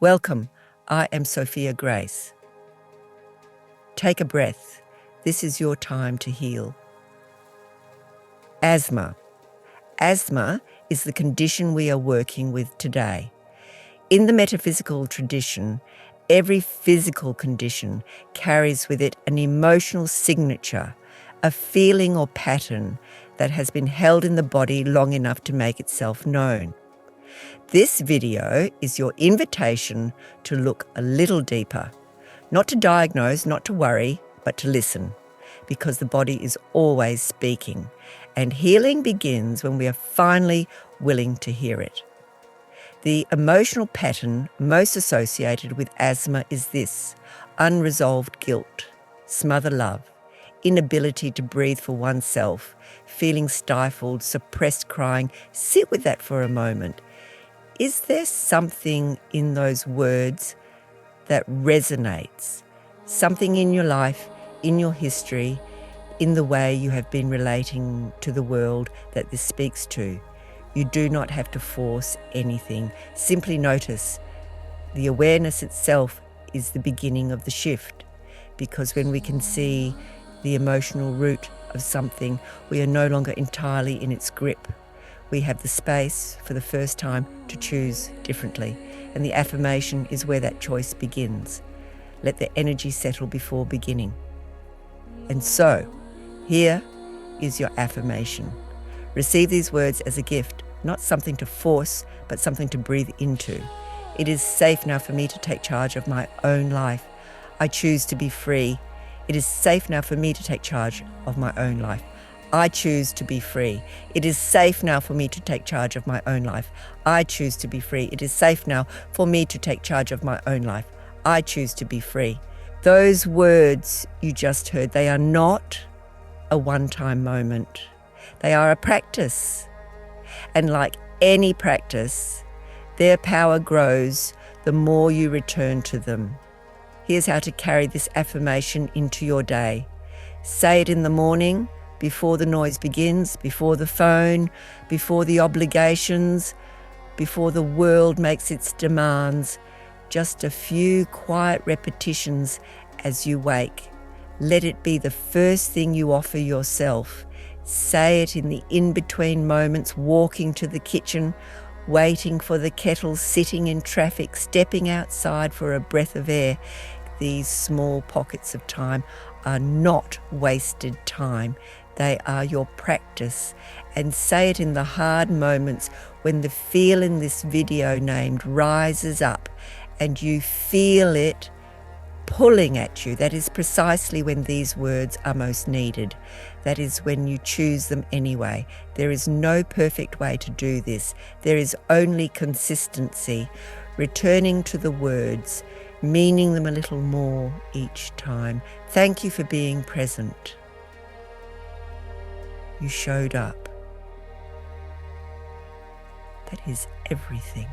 Welcome, I am Sophia Grace. Take a breath. This is your time to heal. Asthma. Asthma is the condition we are working with today. In the metaphysical tradition, every physical condition carries with it an emotional signature, a feeling or pattern that has been held in the body long enough to make itself known. This video is your invitation to look a little deeper, not to diagnose, not to worry, but to listen, because the body is always speaking, and healing begins when we are finally willing to hear it. The emotional pattern most associated with asthma is this: unresolved guilt, smother love, inability to breathe for oneself, feeling stifled, suppressed crying. Sit with that for a moment. Is there something in those words that resonates? Something in your life, in your history, in the way you have been relating to the world that this speaks to? You do not have to force anything. Simply notice. The awareness itself is the beginning of the shift, because when we can see the emotional root of something, we are no longer entirely in its grip. We have the space for the first time to choose differently, and the affirmation is where that choice begins. Let the energy settle before beginning. And so, here is your affirmation. Receive these words as a gift, not something to force, but something to breathe into. It is safe now for me to take charge of my own life. I choose to be free. It is safe now for me to take charge of my own life. I choose to be free. It is safe now for me to take charge of my own life. I choose to be free. It is safe now for me to take charge of my own life. I choose to be free. Those words you just heard, they are not a one-time moment. They are a practice. And like any practice, their power grows the more you return to them. Here's how to carry this affirmation into your day. Say it in the morning, before the noise begins, before the phone, before the obligations, before the world makes its demands. Just a few quiet repetitions as you wake. Let it be the first thing you offer yourself. Say it in the in-between moments, walking to the kitchen, waiting for the kettle, sitting in traffic, stepping outside for a breath of air. These small pockets of time are not wasted time. They are your practice. And say it in the hard moments when the feel in this video named rises up and you feel it pulling at you. That is precisely when these words are most needed. That is when you choose them anyway. There is no perfect way to do this. There is only consistency, returning to the words, meaning them a little more each time. Thank you for being present. You showed up. That is everything.